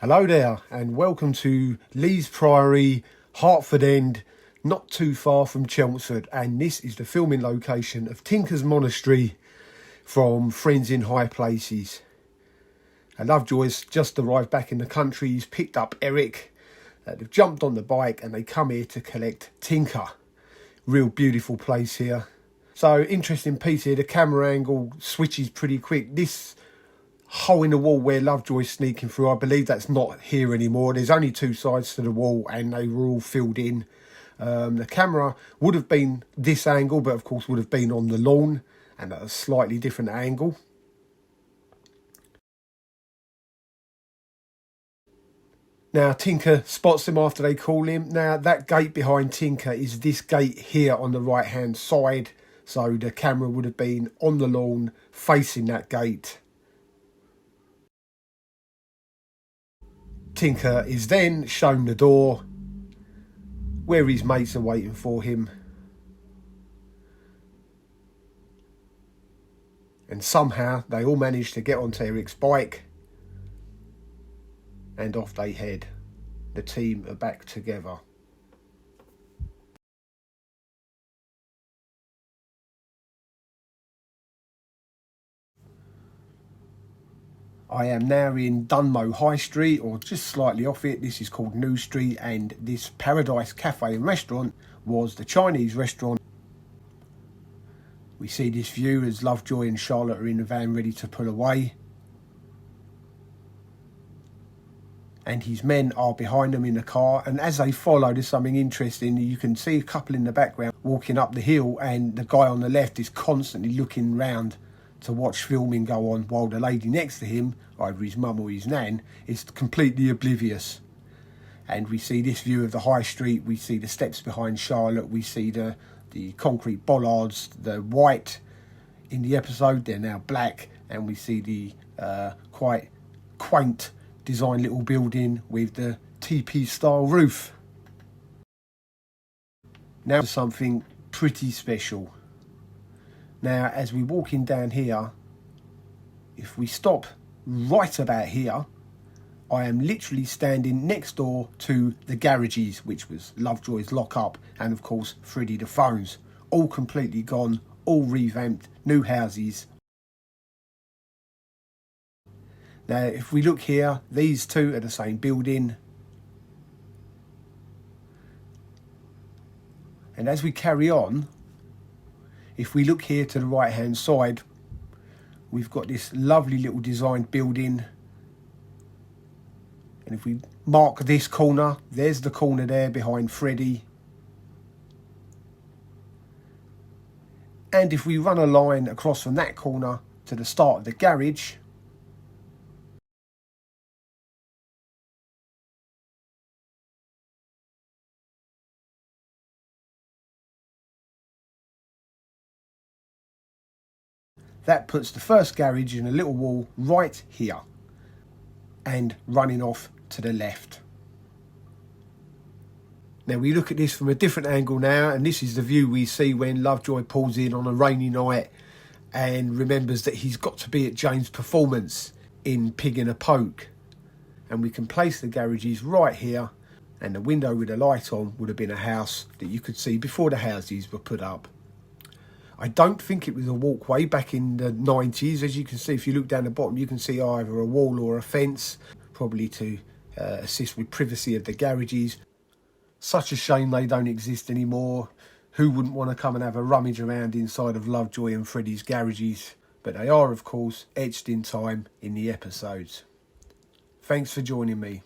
Hello there and welcome to Lee's Priory, Hartford End, not too far from Chelmsford, and this is the filming location of Tinker's Monastery from Friends in High Places. And Lovejoy's just arrived back in the country. He's picked up Eric, they've jumped on the bike and they come here to collect Tinker. Real beautiful place here. So interesting piece here, the camera angle switches pretty quick. This hole in the wall where Lovejoy's sneaking through, I believe that's not here anymore. There's only two sides to the wall and they were all filled in. The camera would have been this angle, but of course would have been on the lawn and at a slightly different angle. Now Tinker spots them after they call him. Now that gate behind Tinker is this gate here on the right hand side, so the camera would have been on the lawn facing that gate. Tinker is then shown the door where his mates are waiting for him, and somehow they all manage to get onto Eric's bike and off they head. The team are back together. I am now in Dunmow High Street, or just slightly off it. This is called New Street, and this Paradise Cafe and Restaurant was the Chinese restaurant. We see this view as Lovejoy and Charlotte are in the van ready to pull away. And his men are behind them in the car, and as they follow, there's something interesting. You can see a couple in the background walking up the hill, and the guy on the left is constantly looking round to watch filming go on, while the lady next to him, either his mum or his nan, is completely oblivious. And we see this view of the high street, we see the steps behind Charlotte, we see the concrete bollards, the white in the episode, they're now black, and we see the quite quaint design little building with the teepee style roof. Now something pretty special. Now, as we're walking down here, if we stop right about here, I am literally standing next door to the garages, which was Lovejoy's lock-up, and of course Freddie the phones. All completely gone, all revamped, new houses. Now, if we look here, these two are the same building. And as we carry on, if we look here to the right hand side, we've got this lovely little designed building. And if we mark this corner, there's the corner there behind Freddie. And if we run a line across from that corner to the start of the garage, that puts the first garage in a little wall right here and running off to the left. Now we look at this from a different angle now, and this is the view we see when Lovejoy pulls in on a rainy night and remembers that he's got to be at Jane's performance in Pig in a Poke. And we can place the garages right here, and the window with the light on would have been a house that you could see before the houses were put up. I don't think it was a walkway back in the 90s. As you can see, if you look down the bottom, you can see either a wall or a fence, probably to assist with privacy of the garages. Such a shame they don't exist anymore. Who wouldn't want to come and have a rummage around inside of Lovejoy and Freddie's garages? But they are, of course, etched in time in the episodes. Thanks for joining me.